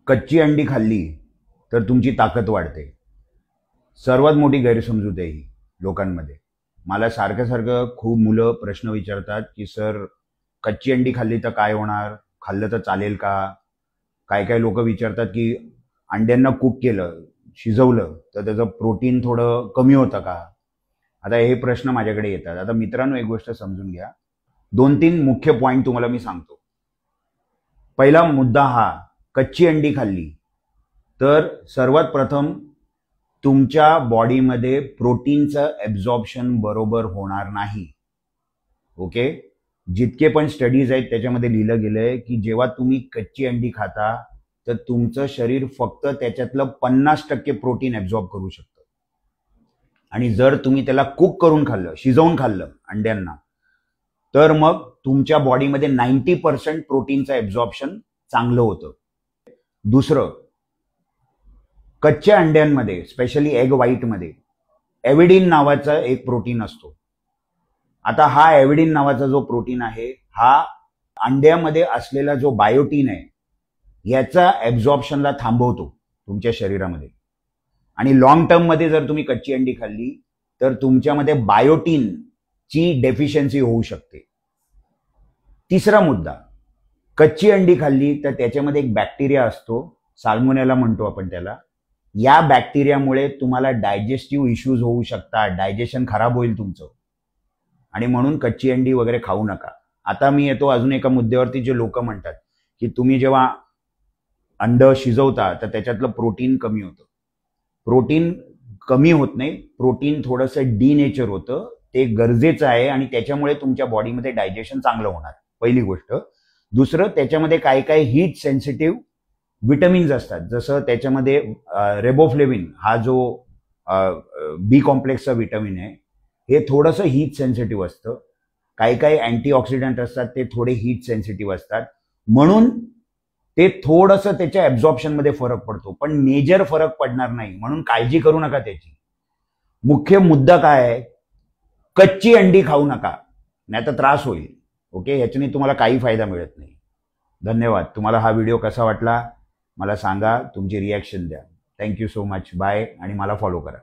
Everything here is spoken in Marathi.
कच्ची अंडी खाल्ली तर तुमची ताकद वाढते. सर्वात मोठी गैरसमजूत आहे ही लोकांमध्ये. मला सारखं खूप मुलं प्रश्न विचारतात की सर कच्ची अंडी खाल्ली तर काय होणार, खाल्लं तर चालेल का? काय काय लोक विचारतात की अंड्यांना कुक केलं, शिजवलं तर त्याचं प्रोटीन थोडं कमी होतं का? आता हे प्रश्न माझ्याकडे येतात. आता मित्रांनो, एक गोष्ट समजून घ्या. 2-3 मुख्य पॉईंट तुम्हाला मी सांगतो. पहिला मुद्दा हा, कच्ची अंडी खाल्ली तर सर्वात प्रथम तुमच्या बॉडीमध्ये प्रोटीनचं ॲब्झॉर्प्शन बरोबर होणार नाही. ओके, जितके पण स्टडीज आहेत त्याच्यामध्ये लिहिलं गेलंय की जेव्हा तुम्ही कच्ची अंडी खाता तर तुमचं शरीर फक्त त्याच्यातलं 50% प्रोटीन ॲब्झॉर्ब करू शकतं. आणि जर तुम्ही त्याला कुक करून खाल्लं, शिजवून खाल्लं अंड्यांना, तर मग तुमच्या बॉडीमध्ये 90% प्रोटीनचं ॲब्झॉर्प्शन चांगलं होतं. दुसरं, कच्च्या अंड्यांमध्ये स्पेशली एग व्हाईटमध्ये एव्हिडिन नावाचा एक प्रोटीन असतो. आता हा एव्हिडिन नावाचा जो प्रोटीन आहे हा अंड्यामध्ये असलेला जो बायोटीन आहे याचा ॲब्झॉर्प्शनला थांबवतो तुमच्या शरीरामध्ये. आणि लॉंग टर्ममध्ये जर तुम्ही कच्ची अंडी खाल्ली तर तुमच्यामध्ये बायोटीनची डेफिशियन्सी होऊ शकते. तिसरा मुद्दा, कच्ची अंडी खाल्ली तर त्याच्यामध्ये एक बॅक्टेरिया असतो, साल्मोनेला म्हणतो आपण त्याला. या बॅक्टेरियामुळे तुम्हाला डायजेस्टिव्ह इश्यूज होऊ शकतात, डायजेशन खराब होईल तुमचं, आणि म्हणून कच्ची अंडी वगैरे खाऊ नका. आता मी येतो अजून एका मुद्द्यावरती. जे लोक म्हणतात की तुम्ही जेव्हा अंड शिजवता तर त्याच्यातलं प्रोटीन कमी होतं. प्रोटीन कमी होत नाही, प्रोटीन थोडंसं डिनेचर होतं. ते गरजेचं आहे आणि त्याच्यामुळे तुमच्या बॉडीमध्ये डायजेशन चांगलं होणार, पहिली गोष्ट. दुसरं, त्याच्यामध्ये काही काही हीट सेन्सिटिव्ह विटॅमिन्स असतात. जसं त्याच्यामध्ये रेबोफ्लेविन हा जो बी कॉम्प्लेक्सचा विटॅमिन आहे हे थोडंसं हीट सेन्सिटिव्ह असतं. काही काही अँटीऑक्सिडंट असतात ते थोडे हीट सेन्सिटिव्ह असतात, म्हणून ते थोडंसं त्याच्या ॲब्झॉर्प्शनमध्ये फरक पडतो, पण मेजर फरक पडणार नाही, म्हणून काळजी करू नका त्याची. मुख्य मुद्दा काय आहे, कच्ची अंडी खाऊ नका, नाही तर त्रास होईल. ओके, ह्याच्याने तुम्हाला काही फायदा मिळत नाही. धन्यवाद. तुम्हाला हा व्हिडिओ कसा वाटला मला सांगा, तुमची रिॲक्शन द्या. Thank you so much. बाय, आणि मला फॉलो करा.